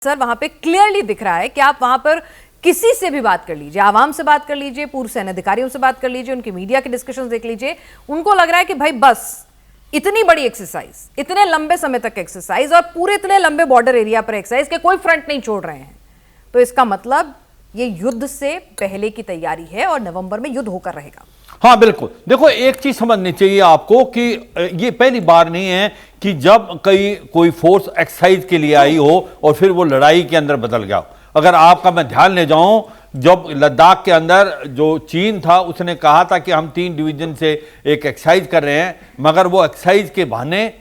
Sir वहां पे clearly दिख रहा है कि आप वहां पर किसी से भी बात कर लीजिए, आवाम से बात कर लीजिए, पूर्व सैन्य अधिकारियों से बात कर लीजिए, उनकी मीडिया के डिस्कशंस देख लीजिए, उनको लग रहा है कि भाई बस इतनी बड़ी एक्सरसाइज, इतने लंबे समय तक एक्सरसाइज और पूरे इतने लंबे बॉर्डर एरिया पर एक्सरसाइज के कोई फ्रंट नहीं छोड़ रहे हैं, तो इसका मतलब ये युद्ध से पहले की तैयारी है और नवंबर में युद्ध होकर रहेगा। हाँ बिल्कुल, देखो एक चीज समझनी चाहिए आपको कि ये पहली बार नहीं है कि जब कोई फोर्स एक्सरसाइज के लिए आई हो और फिर वो लड़ाई के अंदर बदल गया हो। अगर आपका मैं ध्यान ले जाऊं, जब लद्दाख के अंदर जो चीन था उसने कहा था कि हम 3 डिवीजन से एक एक्सरसाइज कर रहे हैं, मगर वो एक्सरसाइज के बहाने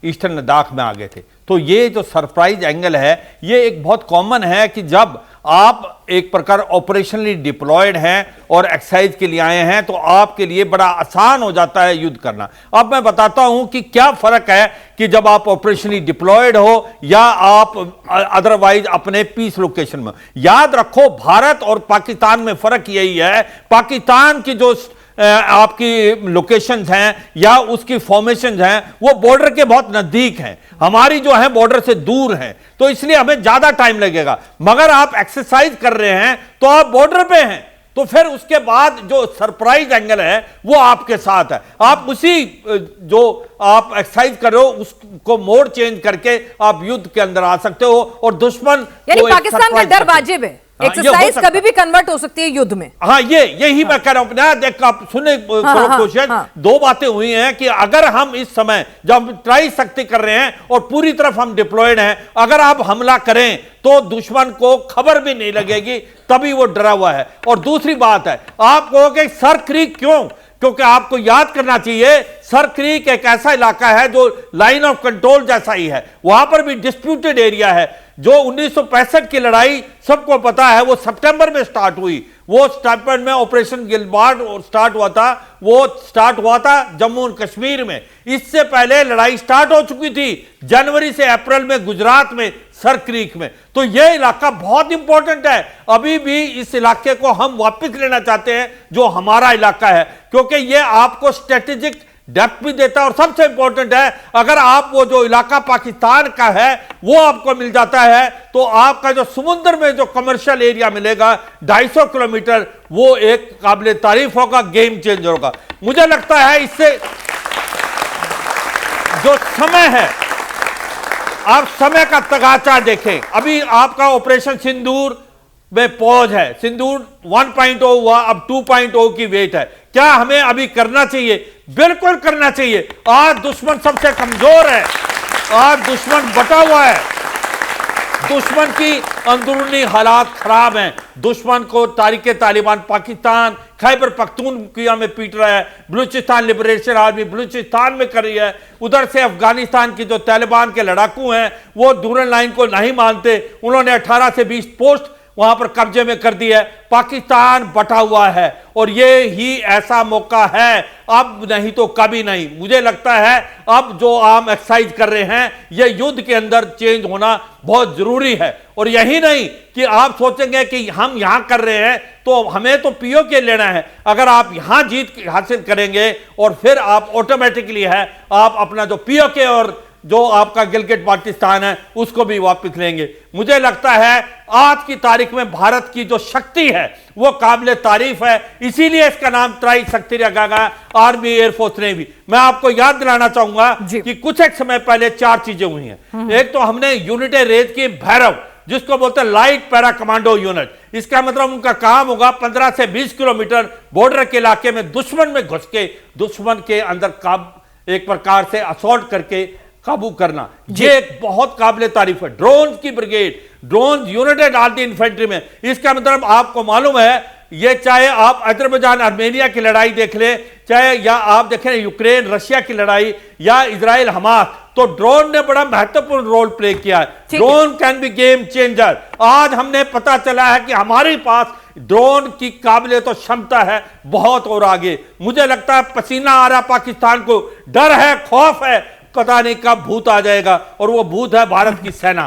ईस्टर्न लद्दाख में आ गए थे। तो ये जो सरप्राइज एंगल है ये एक बहुत कॉमन है कि जब आप एक प्रकार ऑपरेशनली डिप्लॉयड हैं और एक्सरसाइज के लिए आए हैं तो आपके लिए बड़ा आसान हो जाता है युद्ध करना। अब मैं बताता हूं कि क्या फर्क है कि जब आप ऑपरेशनली डिप्लॉयड हो या आप अदरवाइज अपने पीस लोकेशन में। याद रखो भारत और पाकिस्तान में फर्क यही है, पाकिस्तान की जो आपकी लोकेशंस हैं या उसकी फॉर्मेशंस हैं वो बॉर्डर के बहुत नजदीक हैं, हमारी जो है बॉर्डर से दूर हैं, तो इसलिए हमें ज्यादा टाइम लगेगा। मगर आप एक्सरसाइज कर रहे हैं तो आप बॉर्डर पे हैं, तो फिर उसके बाद जो सरप्राइज एंगल है वो आपके साथ है। आप उसी जो आप एक्सरसाइज कर रहे हो उसको मोड चेंज करके आप युद्ध के अंदर आ सकते हो और दुश्मन यानी पाकिस्तान का डर वाजिब है, एक्सरसाइज कभी भी कन्वर्ट हो सकती है युद्ध में। हाँ यही मैं कह रहा हूं। देख आप सुनने क्वेश्चन, दो बातें हुई हैं कि अगर हम इस समय जब ट्राई शक्ति कर रहे हैं और पूरी तरफ हम डिप्लॉयड हैं, अगर आप हमला करें तो दुश्मन को खबर भी नहीं लगेगी, तभी वो डरा हुआ है। और दूसरी बात है, आप कहोगे सर क्रीक क्यों, क्योंकि आपको याद करना चाहिए सर क्रीक एक ऐसा इलाका है जो लाइन ऑफ कंट्रोल जैसा ही है, वहां पर भी डिस्प्यूटेड एरिया है। जो 1965 की लड़ाई सबको पता है वो सितंबर में स्टार्ट हुई, वो सितंबर में ऑपरेशन गिलबार्ड स्टार्ट हुआ था, वो स्टार्ट हुआ था जम्मू और कश्मीर में। इससे पहले लड़ाई स्टार्ट हो चुकी थी जनवरी से अप्रैल में गुजरात में सर क्रीक में। तो यह इलाका बहुत इंपॉर्टेंट है, अभी भी इस इलाके को हम वापस लेना चाहते हैं जो हमारा इलाका है, क्योंकि यह आपको स्ट्रेटेजिक डेप्थ भी देता है और सबसे इंपॉर्टेंट है अगर आप वो जो इलाका पाकिस्तान का है वो आपको मिल जाता है तो आपका जो समुद्र में जो कमर्शियल एरिया मिलेगा 250 किलोमीटर, वो एक काबिल तारीफ होगा, गेम चेंजर होगा। मुझे लगता है इससे जो समय है, आप समय का तगाचा देखें। अभी आपका ऑपरेशन सिंदूर में पॉज है, सिंदूर 1.0 हुआ, अब 2.0 की वेट है। क्या हमें अभी करना चाहिए? बिल्कुल करना चाहिए। आज दुश्मन सबसे कमजोर है, आज दुश्मन बटा हुआ है, दुश्मन की अंदरूनी हालात खराब हैं, दुश्मन को तारीके तालिबान पाकिस्तान खैबर पख्तूनख्वा में पीट रहा है, बलूचिस्तान लिबरेशन आर्मी बलूचिस्तान में कर रही है, उधर से अफगानिस्तान की जो तालिबान के लड़ाकू हैं वो डूरन लाइन को नहीं मानते, उन्होंने 18 से 20 पोस्ट वहां पर कब्जे में कर दिया है। पाकिस्तान बटा हुआ है और ये ही ऐसा मौका है, अब नहीं तो कभी नहीं। मुझे लगता है अब जो हम एक्सरसाइज कर रहे हैं ये युद्ध के अंदर चेंज होना बहुत जरूरी है। और यही नहीं कि आप सोचेंगे कि हम यहां कर रहे हैं तो हमें तो पीओके लेना है, अगर आप यहां जीत हासिल करेंगे और फिर आप ऑटोमेटिकली है आप अपना जो पीओके और जो आपका गिलगिट बाल्टिस्तान है उसको भी वापस लेंगे। मुझे लगता है आज की तारीख में भारत की जो शक्ति है वो काबिल तारीफ है, इसीलिए इसका नाम त्राई शक्ति रखा गया आर्मी एयरफोर्स ने भी। मैं आपको याद दिलाना चाहूंगा कि कुछ एक समय पहले 4 चीजें हुई हैं। एक तो हमने यूनिटें रेज की भैरव, जिसको बोलते हैं लाइट पैरा कमांडो यूनिट। इसका मतलब उनका काम होगा 15 से 20 किलोमीटर बॉर्डर के इलाके में दुश्मन में घुस के दुश्मन के अंदर एक प्रकार से असॉल्ट करके काबू करना। ये एक बहुत काबिल तारीफ है। ड्रोन की ब्रिगेड, ड्रोन यूनिटेड डाल दी इन्फेंट्री में। इसका मतलब आपको मालूम है ये चाहे आप अजरबैजान आर्मेनिया की लड़ाई देख ले, चाहे या आप देखें यूक्रेन रशिया की लड़ाई या इजराइल हमास, तो ड्रोन ने बड़ा महत्वपूर्ण रोल प्ले किया है। Drone can be game changer. आज हमने पता चला है कि हमारे पास ड्रोन की काबिलियत और क्षमता है बहुत और आगे। मुझे लगता है पसीना आ रहा पाकिस्तान को, डर है, खौफ है, पता नहीं कब भूत आ जाएगा और वो भूत है भारत की सेना।